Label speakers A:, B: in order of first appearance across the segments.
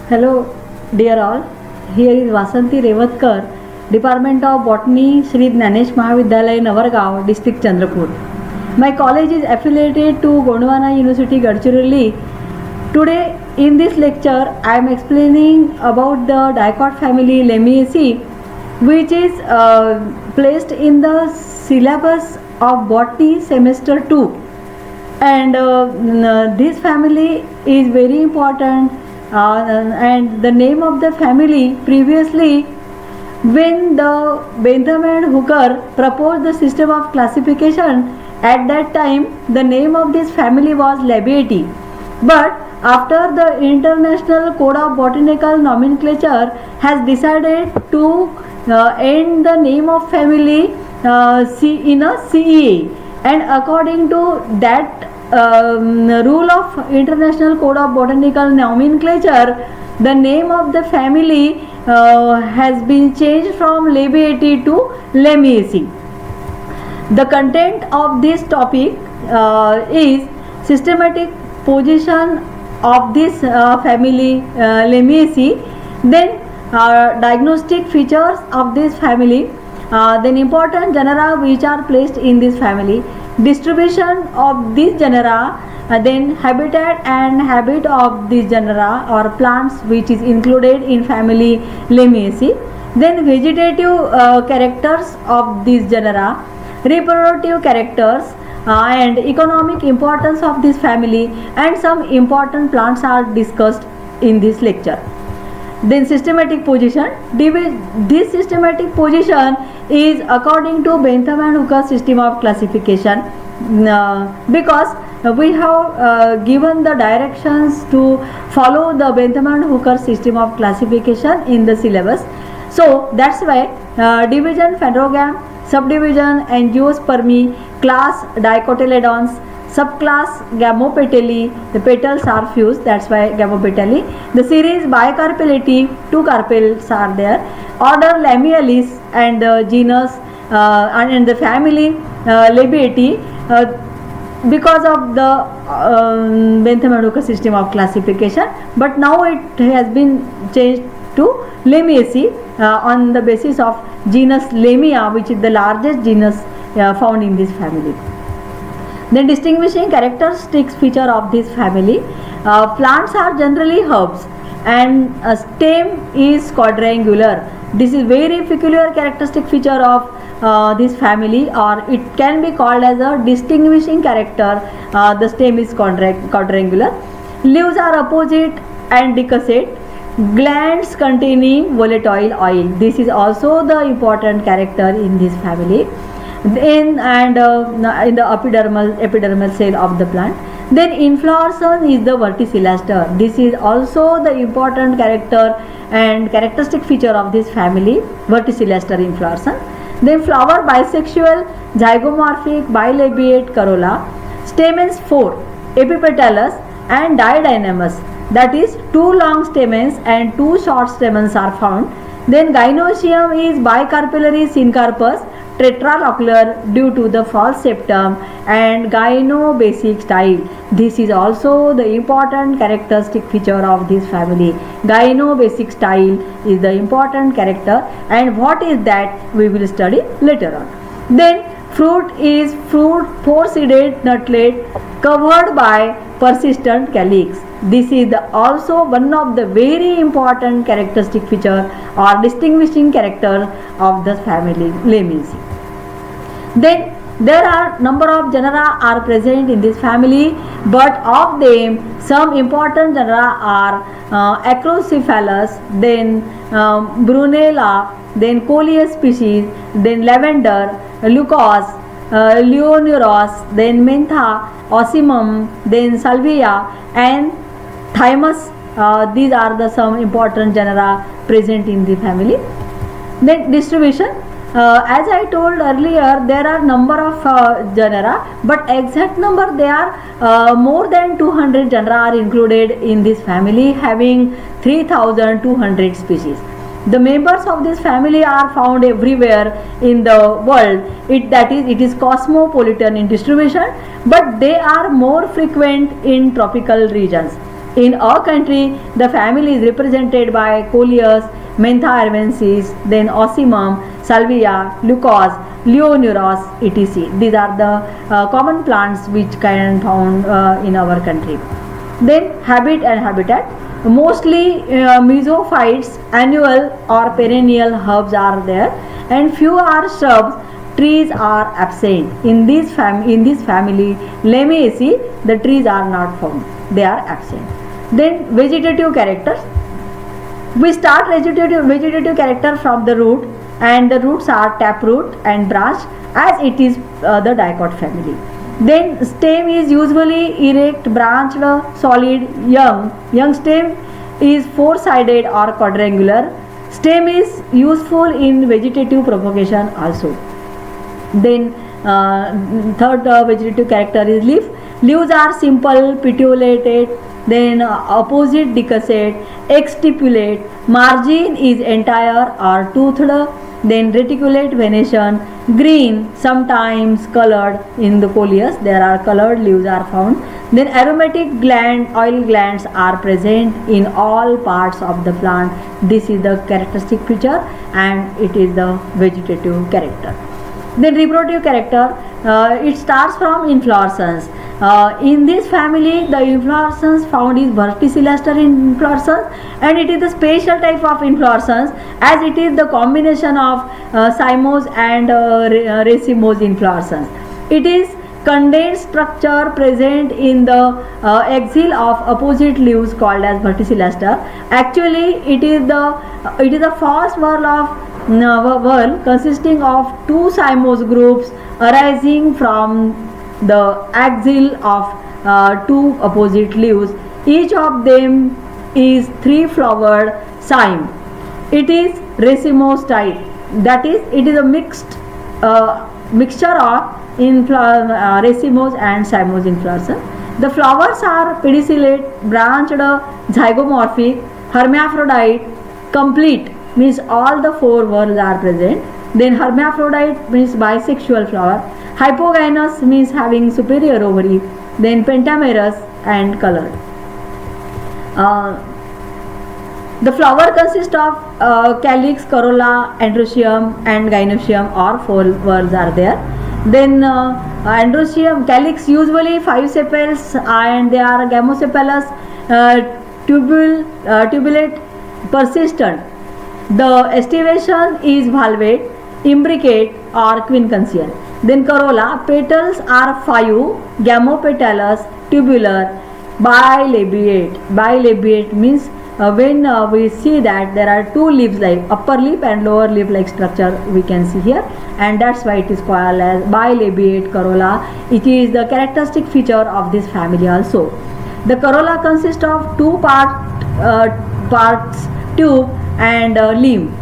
A: Hello, dear all. Here is Vasanti Revatkar, Department of Botany, Sri Jnanesh Mahavidyalaya, Navargaon, District Chandrapur. My college is affiliated to Gondwana University, Gadchiroli. Today, in this lecture, I am explaining about the dicot family Lamiaceae, which is placed in the syllabus of Botany Semester 2. And this family is very important, and the name of the family previously, when the Bentham and Hooker proposed the system of classification, at that time the name of this family was Labiatae. But after the International Code of Botanical Nomenclature has decided to end the name of family in a CEA, and according to that rule of International Code of Botanical Nomenclature, the name of the family has been changed from Labiatae to Lamiaceae. The content of this topic is systematic position of this family Lamiaceae, then diagnostic features of this family, then important genera which are placed in this family, distribution of these genera, then habitat and habit of these genera or plants which is included in family Lamiaceae, then vegetative characters of these genera, reproductive characters, and economic importance of this family, and some important plants are discussed in this lecture. Then systematic position. This systematic position is according to Bentham and Hooker system of classification, because we have given the directions to follow the Bentham and Hooker system of classification in the syllabus. So that's why division phanerogam, subdivision angiospermy, class dicotyledons, subclass Gamopetalae, the petals are fused, that's why Gamopetalae. The series Bicarpellatae, two carpels are there. Order Lamialis and the genus and the family Labiatae, because of the Bentham and Hooker system of classification, but now it has been changed to Lamiaceae on the basis of genus Lamia, which is the largest genus found in this family. Then distinguishing characteristics feature of this family. Plants are generally herbs and stem is quadrangular. This is very peculiar characteristic feature of this family, or it can be called as a distinguishing character. The stem is quadrangular. Leaves are opposite and decussate. Glands containing volatile oil. This is also the important character in this family. In the epidermal cell of the plant. Then inflorescence is the verticillaster. This is also the important character and characteristic feature of this family, verticillaster inflorescence. Then flower bisexual, zygomorphic, bilabiate corolla. Stamens 4, epipetalous and didynamous. That is, 2 long stamens and 2 short stamens are found. Then gynoecium is bicarpellary syncarpous, tetralocular due to the false septum, and gynobasic style. This is also the important characteristic feature of this family. Gynobasic style is the important character, and what is that we will study later on. Then fruit is fruit 4-seeded nutlet covered by persistent calyx. This is also one of the very important characteristic feature or distinguishing character of the family Lamiaceae. Then there are number of genera are present in this family, but of them some important genera are Acrocephalus, then Brunella, then Coleus species, then lavender, Leucos, Leonuros, then Mentha, Ocimum, then Salvia, and Thymus. These are the some important genera present in the family. Then distribution. As I told earlier, there are number of genera, but exact number they are more than 200 genera are included in this family, having 3200 species. The members of this family are found everywhere in the world. It is cosmopolitan in distribution, but they are more frequent in tropical regions. In our country, the family is represented by Coleus, Mentha arvensis, then Ocimum, Salvia, Leucas, Leonuros, etc. These are the common plants which can found in our country. Then habit and habitat. Mostly mesophytes, annual or perennial herbs are there, and few are shrubs. Trees are absent in this family. Lamiaceae, the trees are not found; they are absent. Then vegetative characters. We start vegetative character from the root, and the roots are taproot and branch, as it is the dicot family. Then stem is usually erect, branched, solid, young. Young stem is four-sided or quadrangular. Stem is useful in vegetative propagation also. Then third vegetative character is leaf. Leaves are simple, petiolated, then opposite decussate, exstipulate, margin is entire or toothed, then reticulate venation, green, sometimes colored. In the coleus there are colored leaves are found. Then aromatic gland, oil glands are present in all parts of the plant. This is the characteristic feature, and it is the vegetative character. Then reproductive character, it starts from inflorescence. In this family, the inflorescence found is verticillaster inflorescence, and it is the special type of inflorescence, as it is the combination of cymose and racemose inflorescence. It is condensed structure present in the axil of opposite leaves called as verticillaster. Actually, it is the first whorl of whorl consisting of two cymose groups arising from the axil of two opposite leaves. Each of them is three-flowered cyme. It is racemose type. That is, it is a mixture of racemose and cymose inflorescence. The flowers are pedicellate, branched, zygomorphic, hermaphrodite, complete, means all the four whorls are present. Then hermaphrodite means bisexual flower. Hypogynous means having superior ovary. Then pentamerous and colored. The flower consists of calyx, corolla, androecium and gynoecium, or four whorls are there. Then androecium, calyx usually 5 sepals, and they are gamosepalous, tubulate, persistent. The estivation is valvate, imbricate or quincunxion. Then corolla, petals are 5, gamopetalous, tubular, bilabiate. Bilabiate means when we see that there are two leaves like upper leaf and lower leaf like structure we can see here, and that's why it is called as bilabiate corolla. It is the characteristic feature of this family also. The corolla consists of two parts, tube and limb.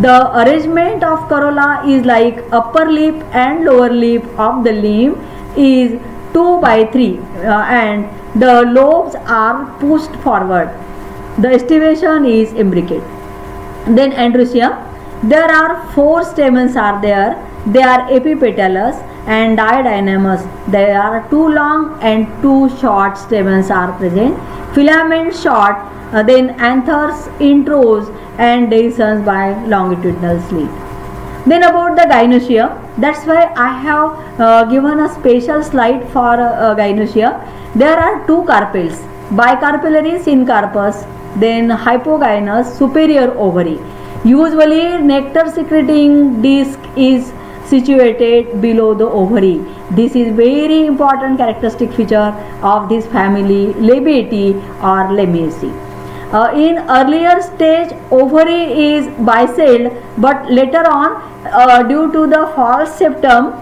A: The arrangement of corolla is like upper lip and lower lip of the limb is 2 by 3 and the lobes are pushed forward. The estivation is imbricate. Then androecium, there are 4 stamens are there. They are epipetalous and diadynamous. There are 2 long and 2 short stamens are present. Filament short, then anthers introse and dehiscence by longitudinal slit. Then about the gynoecium, that's why I have given a special slide for gynoecium. There are 2 carpels, bicarpellary syncarpus, then hypogynous superior ovary. Usually nectar secreting disc is situated below the ovary. This is very important characteristic feature of this family Labiatae or Lamiaceae. In earlier stage ovary is bicelled, but later on due to the false septum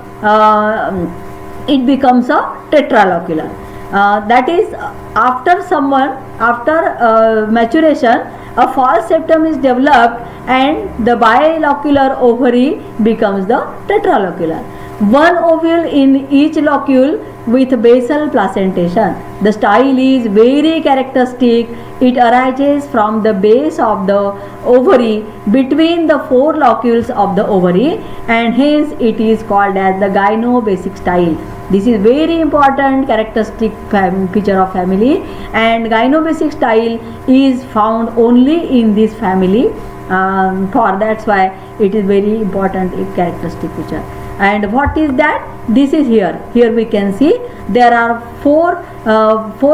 A: it becomes a tetralocular. That is after maturation a false septum is developed and the bilocular ovary becomes the tetralocular. one ovule in each locule with basal placentation. The style is very characteristic. It arises from the base of the ovary between the four locules of the ovary, and hence it is called as the gynobasic style. This is very important characteristic feature of family, and gynobasic style is found only in this family. For that's why it is very important characteristic feature. And what is that? This is here we can see there are four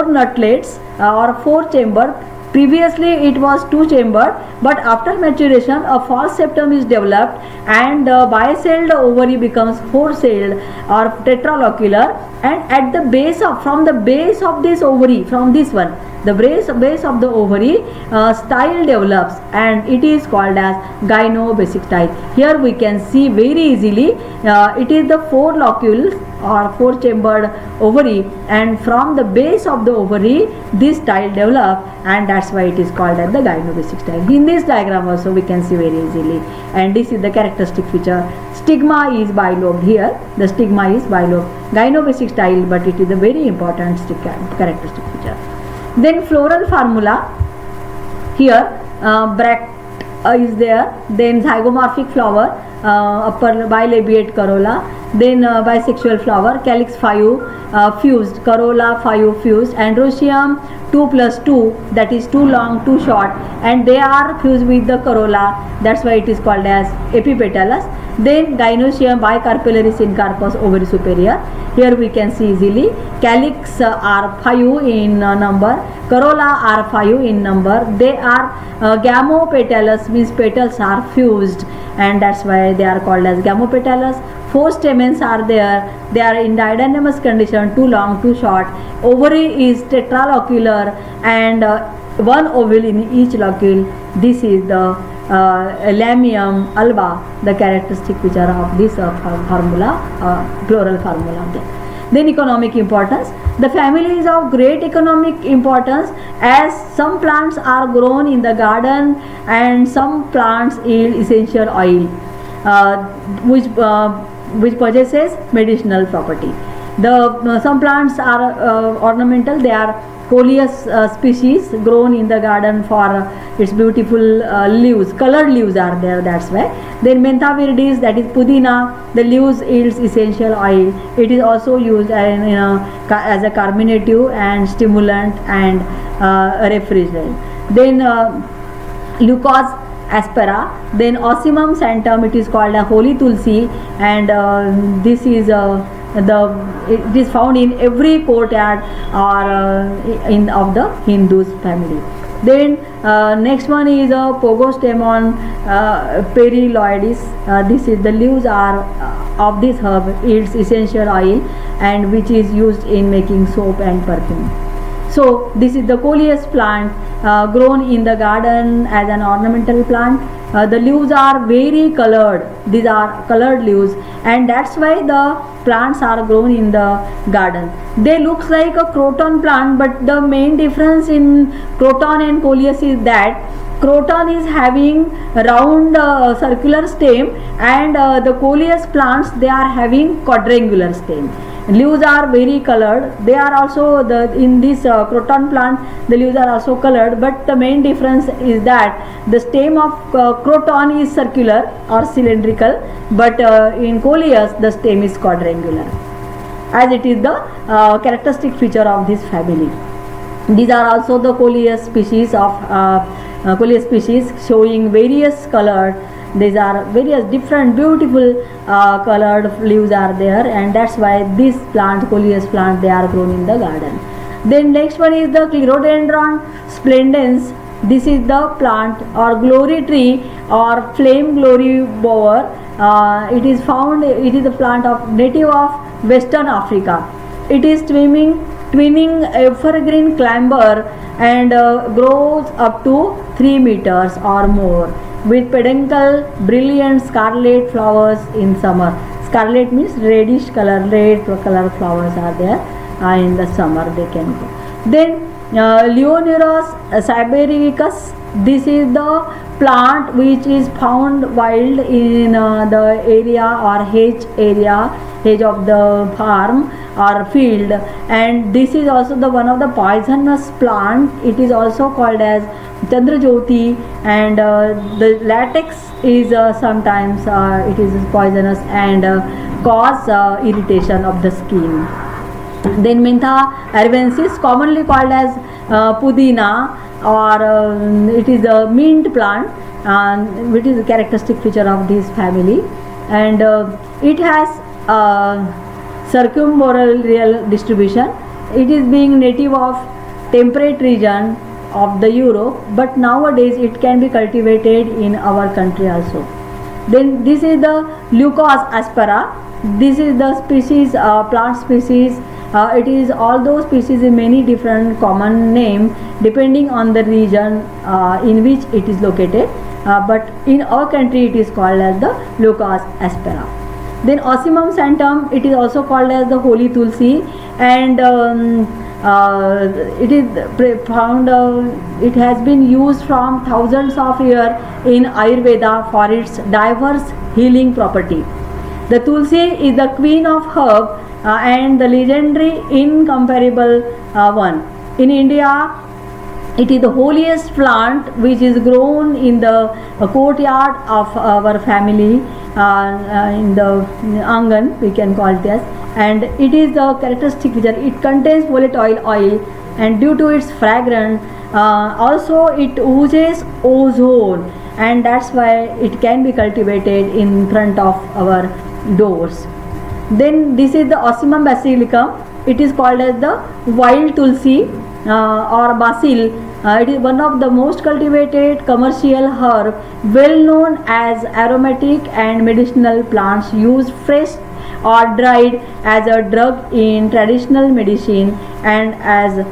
A: nutlets or four chamber. Previously it was two chamber, but after maturation a false septum is developed and the bicelled ovary becomes four celled or tetralocular, and at the base of from the base of this ovary, from this one, the base of the ovary style develops, and it is called as gynobasic style. Here we can see very easily it is the four locules or four chambered ovary, and from the base of the ovary this style develop, and that's why it is called as the gynobasic style. In this diagram also we can see very easily, and this is the characteristic feature. Stigma is bilobed here, the stigma is bilobed. Gynobasic style, but it is a very important characteristic feature. Then floral formula, here bract is there, then zygomorphic flower, upper bilabiate corolla, then bisexual flower, calyx 5 fused, corolla 5 fused, androecium 2 plus 2, that is too long, too short, and they are fused with the corolla, that's why it is called as epipetalous. Then gynoecium bicarpellaris in carpus ovary superior. Here we can see easily calyx are 5 in number, corolla are 5 in number. They are gamopetalous, means petals are fused, and that's why they are called as gamopetalous. 4 stamens are there, they are in didynamous condition, too long, too short. Ovary is tetralocular and one ovule in each locule. This is the lamium alba, the characteristic feature of this formula, floral formula. Then economic importance. The family is of great economic importance, as some plants are grown in the garden and some plants yield essential oil which possesses medicinal property. The some plants are ornamental, they are coleus species grown in the garden for its beautiful leaves, colored leaves are there, that's why. Then mentha viridis, that is pudina, the leaves yields essential oil. It is also used as a carminative and stimulant and refrigerant. Then leucos aspera, then Ocimum santum, it is called a holy tulsi, and this is it is found in every courtyard or of the Hindus family. Then next one is a Pogostemon periloidis. This is the leaves are of this herb yields essential oil, and which is used in making soap and perfume. So this is the coleus plant grown in the garden as an ornamental plant. The leaves are very colored, these are colored leaves, and that's why the plants are grown in the garden. They look like a croton plant, but the main difference in croton and coleus is that croton is having round circular stem, and the coleus plants, they are having quadrangular stem. Leaves are very colored, they are also in this croton plant the leaves are also colored, but the main difference is that the stem of croton is circular or cylindrical, but in coleus the stem is quadrangular, as it is the characteristic feature of this family. These are also the coleus species of coleus species showing various colored. These are various different beautiful colored leaves are there, and that's why this plant, coleus plant, they are grown in the garden. Then next one is the Clerodendron splendens. This is the plant or glory tree or flame glory bower. It is found, it is a plant of native of Western Africa. It is twinning evergreen climber and grows up to 3 meters or more, with peduncle brilliant scarlet flowers in summer. Scarlet means reddish color, red color flowers are there in the summer they can go. Then Leonurus sybericus. This is the plant which is found wild in the area or hedge of the farm or field, and this is also the one of the poisonous plant. It is also called as Chandrajyoti, and the latex is sometimes it is poisonous and cause irritation of the skin. Then Mentha arvensis, commonly called as pudina, or it is a mint plant, which is a characteristic feature of this family, and it has circumboreal distribution. It is being native of temperate region of the Europe, but nowadays it can be cultivated in our country also. Then this is the Leucas aspera. This is the species, plant species. It is all those species in many different common name depending on the region in which it is located, but in our country it is called as the Leucas aspera. Then Ocimum santum, it is also called as the holy tulsi, and it is found, it has been used from thousands of years in Ayurveda for its diverse healing property. The tulsi is the queen of herb and the legendary incomparable one. In India, it is the holiest plant which is grown in the courtyard of our family, in the angan, we can call it as, and it is the characteristic feature. It contains volatile oil, and due to its fragrance, also it oozes ozone, and that's why it can be cultivated in front of our doors. Then this is the Ocimum basilicum. It is called as the wild tulsi or basil. It is one of the most cultivated commercial herb, well known as aromatic and medicinal plants used fresh or dried as a drug in traditional medicine and as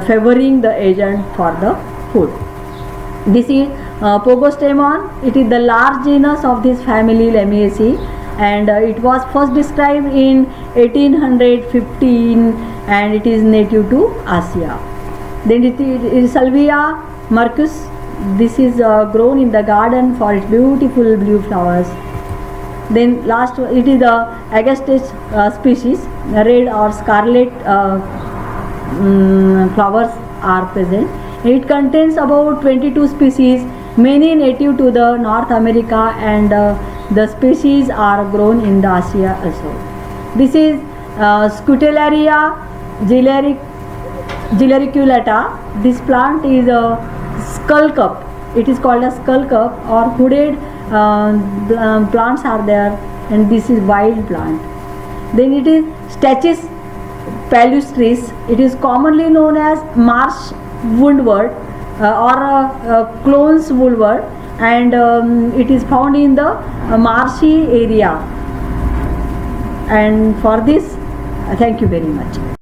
A: favoring the agent for the food. This is Pogostemon. It is the large genus of this family Lamiaceae, and it was first described in 1815, and it is native to Asia. Then it is Salvia marcus. This is grown in the garden for its beautiful blue flowers. Then last, it is the Agastache species. Red or scarlet flowers are present. It contains about 22 species, many native to the North America, and the species are grown in the Asia also. This is Scutellaria gillericulata. This plant is a skull cup. It is called a skull cup, or hooded plants are there, and this is wild plant. Then it is Stachys palustris. It is commonly known as marsh woundwort or clones woundwort, and it is found in the marshy area. And for this, thank you very much.